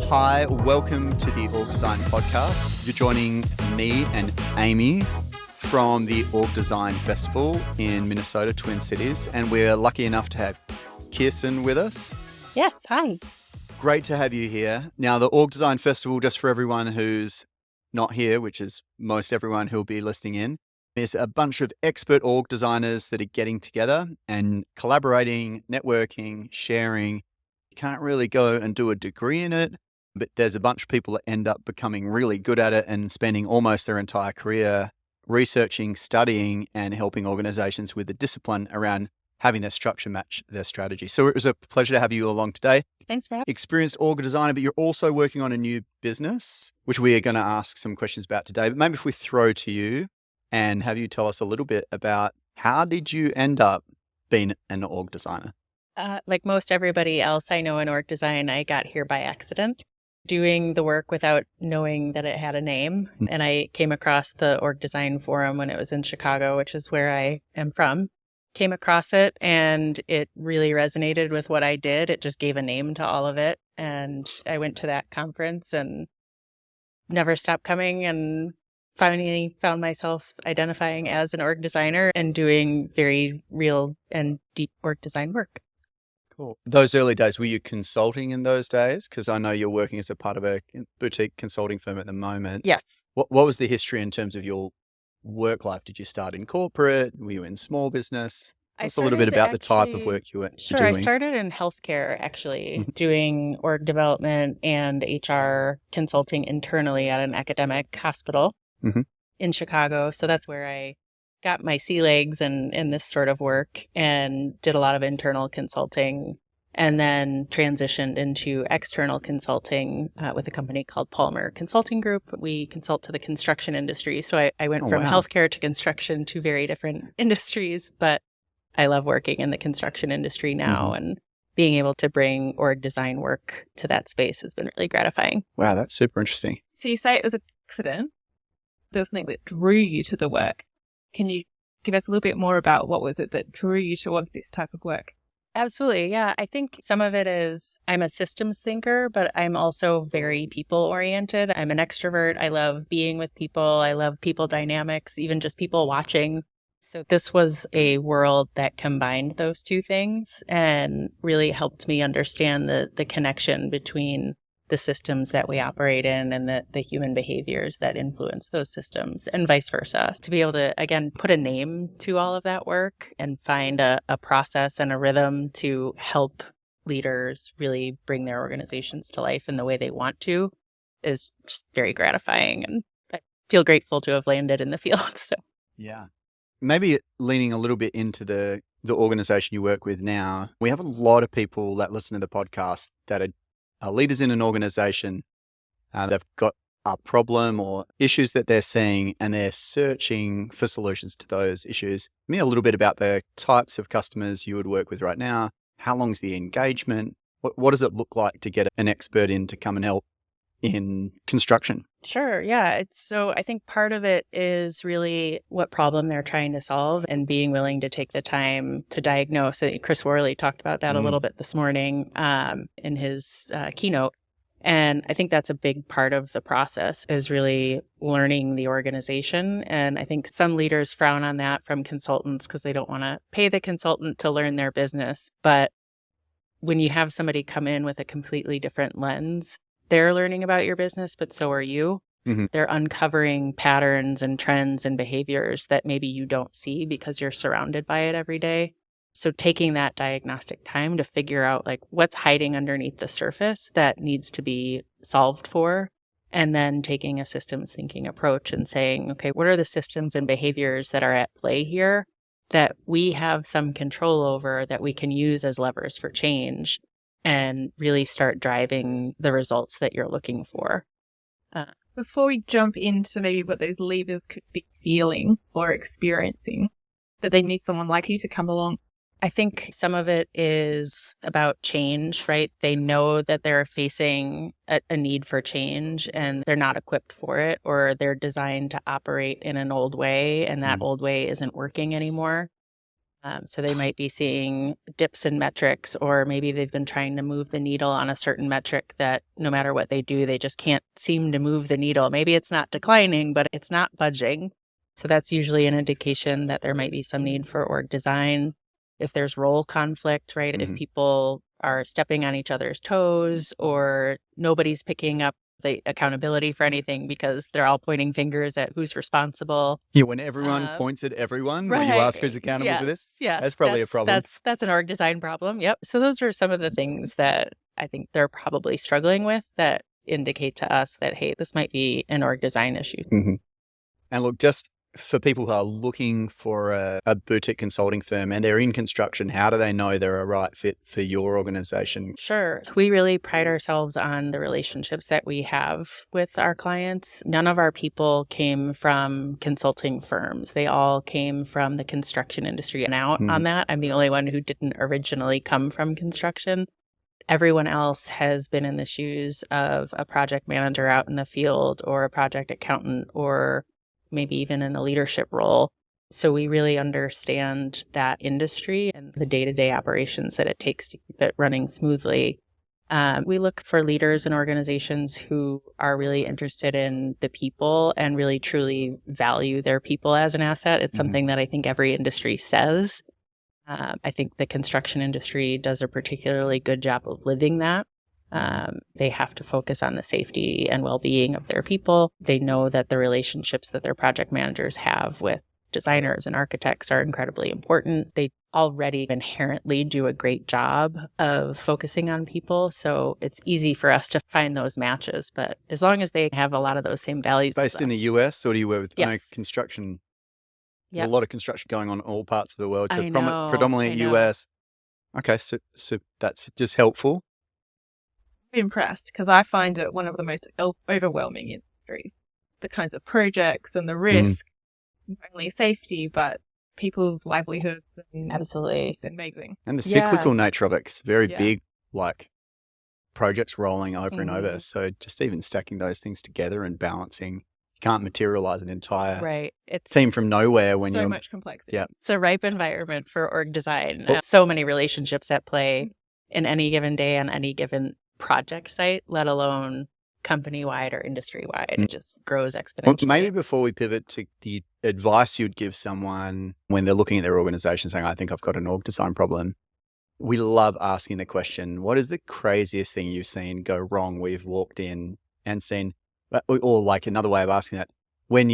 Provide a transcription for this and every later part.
Hi, welcome to the Org Design Podcast. You're joining me and Amy from the Org Design Festival in Minnesota, Twin Cities, and we're lucky enough to have Kiersten with us. Yes, hi. Great to have you here. Now, the Org Design Festival, just for everyone who's not here, which is most everyone who'll be listening in, is a bunch of expert org designers that are getting together and collaborating, networking, sharing. You can't really go and do a degree in it, but there's a bunch of people that end up becoming really good at it and spending almost their entire career researching, studying, and helping organizations with the discipline around having their structure match their strategy. So it was a pleasure to have you along today. Thanks for having me. Experienced org designer, but you're also working on a new business, which we are going to ask some questions about today. But maybe if we throw to you and have you tell us a little bit about how did you end up being an org designer? Like most everybody else I know in org design, I got here by accident, doing the work without knowing that it had a name. And I came across the org design forum when it was in Chicago, which is where I am from. Came across it and it really resonated with what I did. It just gave a name to all of it. And I went to that conference and never stopped coming, and finally found myself identifying as an org designer and doing very real and deep org design work. Cool. Those early days, were you consulting in those days? Because I know you're working as a part of a boutique consulting firm at the moment. Yes. What was the history in terms of your work life? Did you start in corporate? Were you in small business? Tell us a little bit about the type of work you were doing. I started in healthcare, actually, doing org development and HR consulting internally at an academic hospital in Chicago. So that's where I got my sea legs in this sort of work and did a lot of internal consulting, and then transitioned into external consulting with a company called Palmer Consulting Group. We consult to the construction industry. So I went from healthcare to construction, two very different industries, but I love working in the construction industry now, and being able to bring org design work to that space has been really gratifying. Wow, that's super interesting. So you say it was an accident. There was something that drew you to the work. Can you give us a little bit more about what was it that drew you towards this type of work? Absolutely. Yeah. I think some of it is I'm a systems thinker, but I'm also very people oriented. I'm an extrovert. I love being with people. I love people dynamics, even just people watching. So this was a world that combined those two things and really helped me understand the connection between the systems that we operate in and the human behaviors that influence those systems, and vice versa. To be able to, again, put a name to all of that work and find a process and a rhythm to help leaders really bring their organizations to life in the way they want to is just very gratifying. And I feel grateful to have landed in the field. So, yeah. Maybe leaning a little bit into the organization you work with now, we have a lot of people that listen to the podcast that are leaders in an organization. They've got a problem or issues that they're seeing, and they're searching for solutions to those issues. Tell me a little bit about the types of customers you would work with right now. How long's the engagement? What does it look like to get an expert in to come and help in construction? Sure. Yeah. So I think part of it is really what problem they're trying to solve and being willing to take the time to diagnose it. Chris Worley talked about that a little bit this morning in his keynote. And I think that's a big part of the process, is really learning the organization. And I think some leaders frown on that from consultants because they don't want to pay the consultant to learn their business. But when you have somebody come in with a completely different lens, they're learning about your business, but so are you. They're uncovering patterns and trends and behaviors that maybe you don't see because you're surrounded by it every day. So taking that diagnostic time to figure out like what's hiding underneath the surface that needs to be solved for, and then taking a systems thinking approach and saying, okay, what are the systems and behaviors that are at play here that we have some control over that we can use as levers for change, and really start driving the results that you're looking for. Before we jump into maybe what those leaders could be feeling or experiencing, that they need someone like you to come along. I think some of it is about change, right? They know that they're facing a need for change and they're not equipped for it, or they're designed to operate in an old way and that old way isn't working anymore. So they might be seeing dips in metrics, or maybe they've been trying to move the needle on a certain metric that no matter what they do, they just can't seem to move the needle. Maybe it's not declining, but it's not budging. So that's usually an indication that there might be some need for org design. If there's role conflict, right? If people are stepping on each other's toes or nobody's picking up the accountability for anything because they're all pointing fingers at who's responsible. Yeah, when everyone points at everyone, when you ask who's accountable for this, that's probably a problem. That's an org design problem. Yep. So those are some of the things that I think they're probably struggling with that indicate to us that, hey, this might be an org design issue. And look, just for people who are looking for a boutique consulting firm and they're in construction, how do they know they're a right fit for your organization? Sure. We really pride ourselves on the relationships that we have with our clients. None of our people came from consulting firms. They all came from the construction industry. And out on that, I'm the only one who didn't originally come from construction. Everyone else has been in the shoes of a project manager out in the field or a project accountant or maybe even in a leadership role. So we really understand that industry and the day-to-day operations that it takes to keep it running smoothly. We look for leaders and organizations who are really interested in the people and really truly value their people as an asset. It's something that I think every industry says. I think the construction industry does a particularly good job of living that. They have to focus on the safety and well-being of their people. They know that the relationships that their project managers have with designers and architects are incredibly important. They already inherently do a great job of focusing on people. So it's easy for us to find those matches. But as long as they have a lot of those same values. Based in the US, or do you work with Yes. construction? Yep. There's a lot of construction going on in all parts of the world. So I know, predominantly I know. US. Okay, so that's just helpful. Impressed because I find it one of the most overwhelming industries. The kinds of projects and the risk, not only safety, but people's livelihoods. And Absolutely. It's amazing. And the cyclical Yeah. nature of it, 'cause very Yeah. big, like projects rolling over and over. So just even stacking those things together and balancing, you can't materialize an entire Right. It's team from nowhere when so you're much complexity. Yeah. It's a ripe environment for org design. Well- So many relationships at play in any given day on any given project site, let alone company-wide or industry-wide. It just grows Well, exponentially. maybe before we pivot to the advice you'd give someone when they're looking at their organization saying, I think I've got an org design problem, we love asking the question, what is the craziest thing you've seen go wrong where you've walked in and seen, or like another way of asking that, when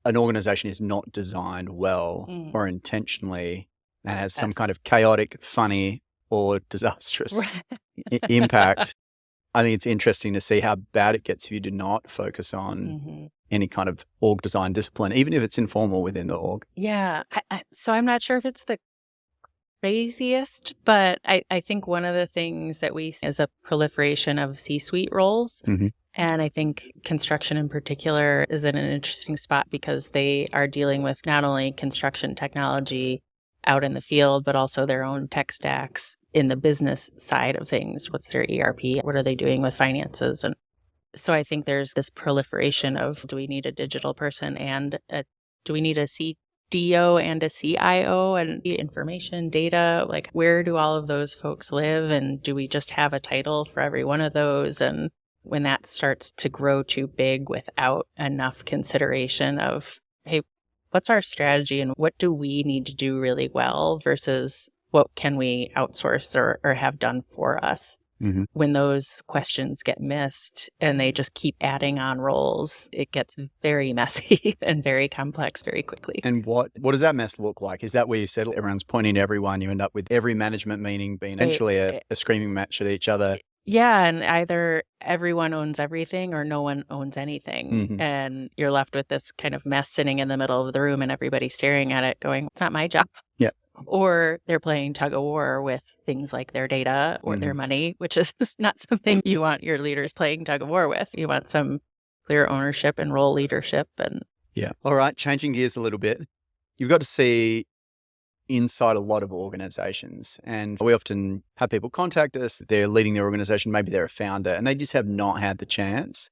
an organization is not designed well or intentionally and has some kind of chaotic, funny, or disastrous impact. I think it's interesting to see how bad it gets if you do not focus on any kind of org design discipline, even if it's informal within the org. Yeah. So I'm not sure if it's the craziest, but I think one of the things that we see is a proliferation of C-suite roles. And I think construction in particular is in an interesting spot because they are dealing with not only construction technology out in the field, but also their own tech stacks in the business side of things. What's their ERP? What are they doing with finances? And so I think there's this proliferation of, do we need a digital person and do we need a CDO and a CIO and information data? Like, where do all of those folks live? And do we just have a title for every one of those? And when that starts to grow too big without enough consideration of, hey, what's our strategy and what do we need to do really well versus what can we outsource or have done for us? When those questions get missed and they just keep adding on roles, it gets very messy and very complex very quickly. And what does that mess look like? Is that where you settle? Everyone's pointing to everyone. You end up with every management meeting being actually a screaming match at each other. Yeah, and either everyone owns everything or no one owns anything. And you're left with this kind of mess sitting in the middle of the room and everybody staring at it going, it's not my job. Yeah. Or they're playing tug of war with things like their data or their money, which is not something you want your leaders playing tug of war with. You want some clear ownership and role leadership. And yeah. All right, changing gears a little bit. You've got to see inside a lot of organizations. And we often have people contact us, they're leading their organization, maybe they're a founder, and they just have not had the chance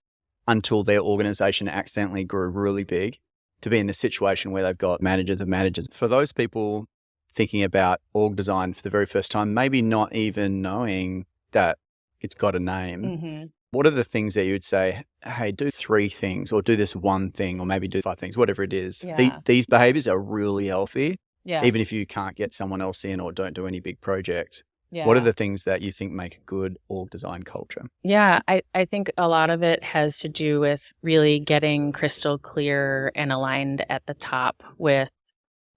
until their organization accidentally grew really big to be in the situation where they've got managers of managers. For those people, thinking about org design for the very first time, maybe not even knowing that it's got a name, Mm-hmm. what are the things that you would say, hey, do 3 things or do this one thing or maybe do 5 things, whatever it is. Yeah. These behaviors are really healthy, Yeah. even if you can't get someone else in or don't do any big project. Yeah. What are the things that you think make a good org design culture? Yeah, I think a lot of it has to do with really getting crystal clear and aligned at the top with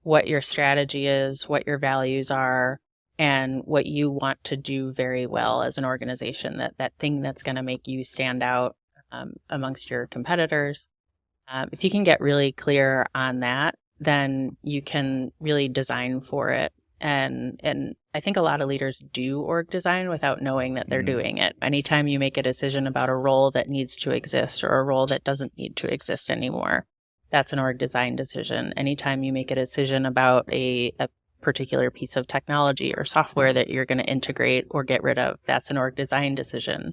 what your strategy is, what your values are, and what you want to do very well as an organization, that thing that's going to make you stand out amongst your competitors. If you can get really clear on that, then you can really design for it. And I think a lot of leaders do org design without knowing that they're doing it. Anytime you make a decision about a role that needs to exist or a role that doesn't need to exist anymore, that's an org design decision. Anytime you make a decision about a particular piece of technology or software that you're going to integrate or get rid of, that's an org design decision.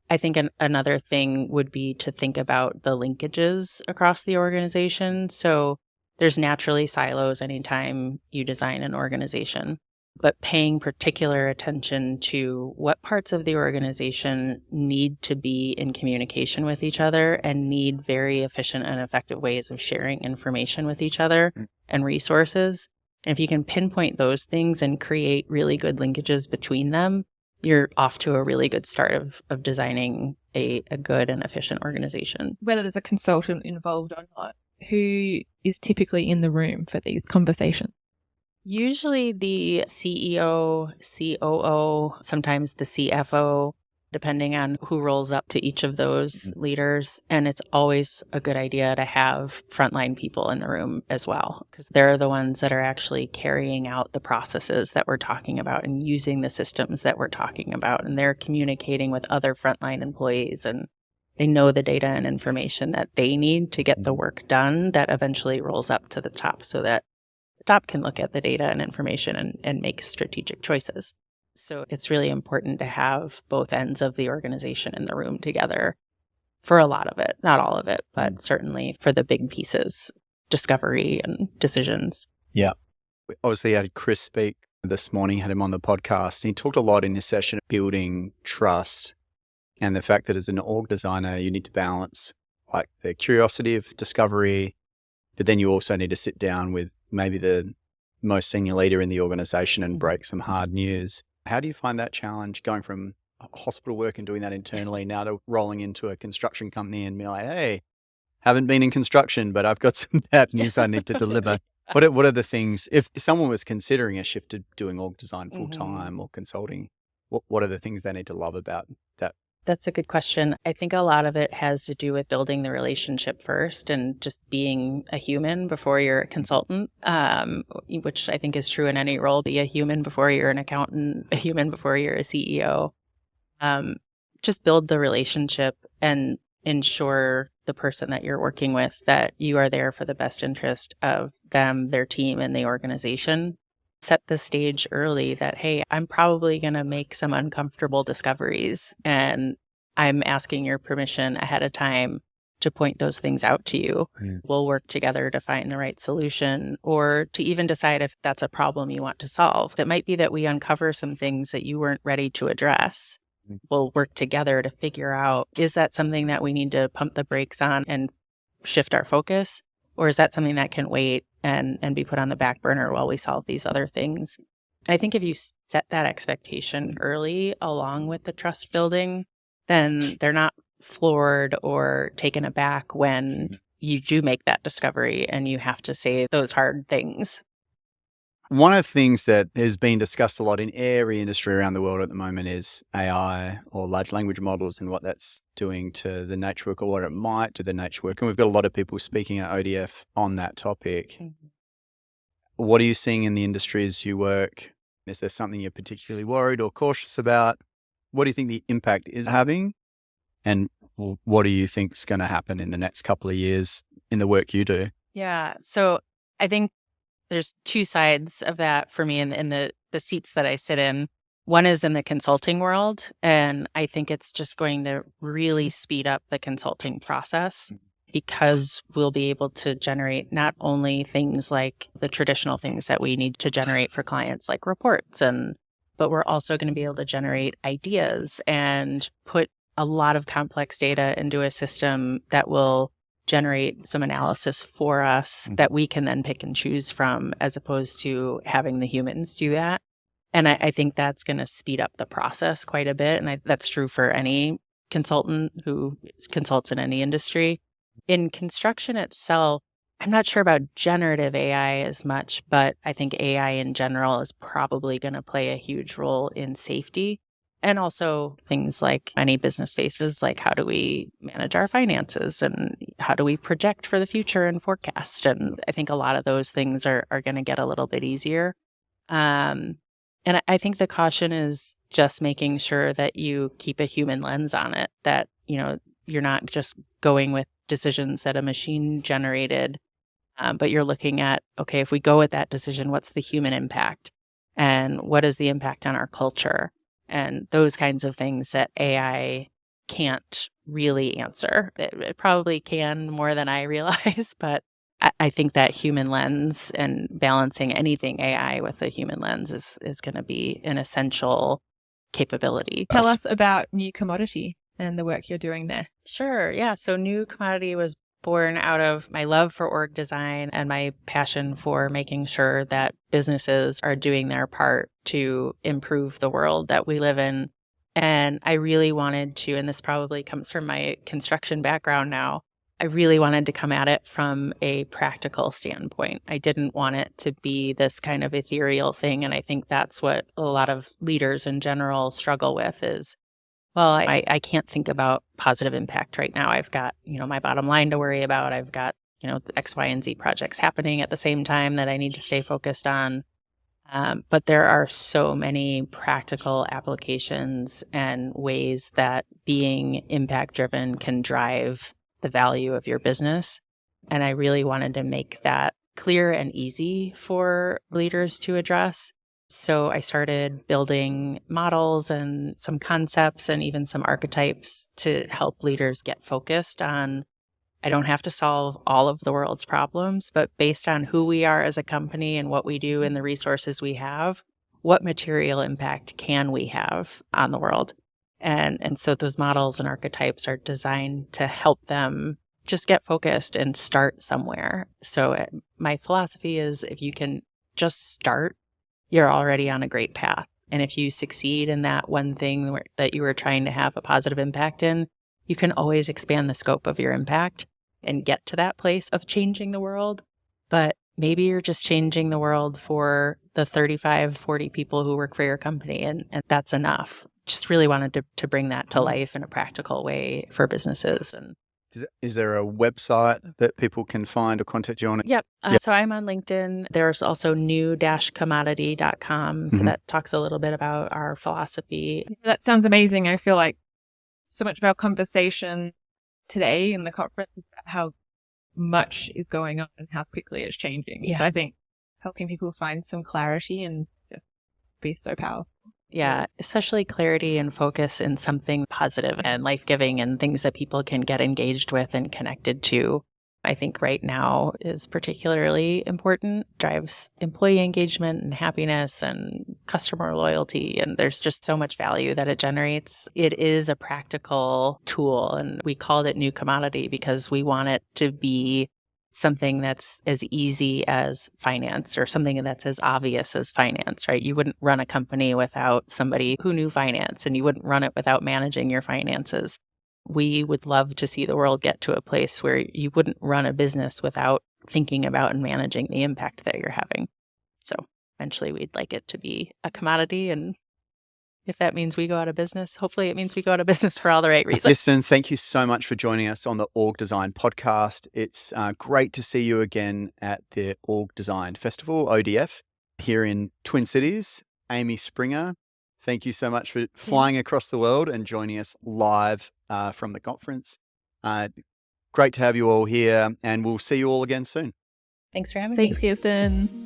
I think another thing would be to think about the linkages across the organization. So there's naturally silos anytime you design an organization, but paying particular attention to what parts of the organization need to be in communication with each other and need very efficient and effective ways of sharing information with each other and resources. And if you can pinpoint those things and create really good linkages between them, you're off to a really good start of designing a good and efficient organization. Whether there's a consultant involved or not, who is typically in the room for these conversations? Usually the CEO, COO, sometimes the CFO, depending on who rolls up to each of those leaders. And it's always a good idea to have frontline people in the room as well, because they're the ones that are actually carrying out the processes that we're talking about and using the systems that we're talking about. And they're communicating with other frontline employees, and they know the data and information that they need to get the work done that eventually rolls up to the top, so that the top can look at the data and information and make strategic choices. So it's really important to have both ends of the organization in the room together for a lot of it, not all of it, but certainly for the big pieces, discovery and decisions. Yeah. We obviously had Chris speak this morning, had him on the podcast, and he talked a lot in his session building trust and the fact that as an org designer, you need to balance like the curiosity of discovery, but then you also need to sit down with maybe the most senior leader in the organization and break some hard news. How do you find that challenge going from hospital work and doing that internally now to rolling into a construction company and be like, hey, haven't been in construction, but I've got some bad news I need to deliver. What are the things, if someone was considering a shift to doing org design full time or consulting, what are the things they need to love about that? That's a good question. I think a lot of it has to do with building the relationship first and just being a human before you're a consultant, which I think is true in any role. Be a human before you're an accountant, a human before you're a CEO. Just build the relationship and ensure the person that you're working with that you are there for the best interest of them, their team, and the organization. Set the stage early that, hey, I'm probably going to make some uncomfortable discoveries, and I'm asking your permission ahead of time to point those things out to you. We'll work together to find the right solution, or to even decide if that's a problem you want to solve. It might be that we uncover some things that you weren't ready to address. We'll work together to figure out, is that something that we need to pump the brakes on and shift our focus? Or is that something that can wait and be put on the back burner while we solve these other things? And I think if you set that expectation early along with the trust building, then they're not floored or taken aback when you do make that discovery and you have to say those hard things. One of the things that has been discussed a lot in every industry around the world at the moment is AI or large language models and what that's doing to the nature work or what it might do to the nature work. And we've got a lot of people speaking at ODF on that topic. What are you seeing in the industry as you work? Is there something you're particularly worried or cautious about? What do you think the impact is having? And what do you think is going to happen in the next couple of years in the work you do? Yeah. So I think there's two sides of that for me in the seats that I sit in. One is in the consulting world, and I think it's just going to really speed up the consulting process. because we'll be able to generate not only things like the traditional things that we need to generate for clients, like reports, but we're also going to be able to generate ideas and put a lot of complex data into a system that will generate some analysis for us that we can then pick and choose from, as opposed to having the humans do that. And I think that's going to speed up the process quite a bit. And that's true for any consultant who consults in any industry. In construction itself, I'm not sure about generative AI as much, but I think AI in general is probably going to play a huge role in safety. And also things like any business faces, like how do we manage our finances and how do we project for the future and forecast? And I think a lot of those things are going to get a little bit easier. And I think the caution is just making sure that you keep a human lens on it, that, you're not just going with decisions that a machine generated, but you're looking at, okay, if we go with that decision, what's the human impact? And what is the impact on our culture? And those kinds of things that AI can't really answer. It probably can more than I realize, but I think that human lens and balancing anything AI with a human lens is going to be an essential capability. Tell us about New Commodity and the work you're doing there. Sure. Yeah. So New Commodity was born out of my love for org design and my passion for making sure that businesses are doing their part to improve the world that we live in. And I really wanted to, and this probably comes from my construction background now, I really wanted to come at it from a practical standpoint. I didn't want it to be this kind of ethereal thing. And I think that's what a lot of leaders in general struggle with is, well, I can't think about positive impact right now. I've got, my bottom line to worry about. I've got, the X, Y, and Z projects happening at the same time that I need to stay focused on. But there are so many practical applications and ways that being impact driven can drive the value of your business. And I really wanted to make that clear and easy for leaders to address. So I started building models and some concepts and even some archetypes to help leaders get focused on, I don't have to solve all of the world's problems, but based on who we are as a company and what we do and the resources we have, what material impact can we have on the world? And so those models and archetypes are designed to help them just get focused and start somewhere. So my philosophy is if you can just start, you're already on a great path. And if you succeed in that one thing that you were trying to have a positive impact in, you can always expand the scope of your impact and get to that place of changing the world. But maybe you're just changing the world for the 35, 40 people who work for your company, and that's enough. Just really wanted to bring that to life in a practical way for businesses. And is there a website that people can find or contact you on? Yep. So I'm on LinkedIn. There's also new-commodity.com. So that talks a little bit about our philosophy. That sounds amazing. I feel like so much of our conversation today in the conference is about how much is going on and how quickly it's changing. Yeah. So I think helping people find some clarity and just be so powerful. Yeah, especially clarity and focus in something positive and life-giving and things that people can get engaged with and connected to, I think right now is particularly important, drives employee engagement and happiness and customer loyalty. And there's just so much value that it generates. It is a practical tool, and we called it New Commodity because we want it to be something that's as easy as finance or something that's as obvious as finance, right? You wouldn't run a company without somebody who knew finance, and you wouldn't run it without managing your finances. We would love to see the world get to a place where you wouldn't run a business without thinking about and managing the impact that you're having. So eventually we'd like it to be a commodity, and if that means we go out of business, hopefully it means we go out of business for all the right reasons. Kiersten, thank you so much for joining us on the Org Design podcast. It's great to see you again at the Org Design Festival, ODF, here in Twin Cities. Amy Springer, thank you so much for flying across the world and joining us live from the conference. Great to have you all here, and we'll see you all again soon. Thanks for having me. Thanks, Kiersten.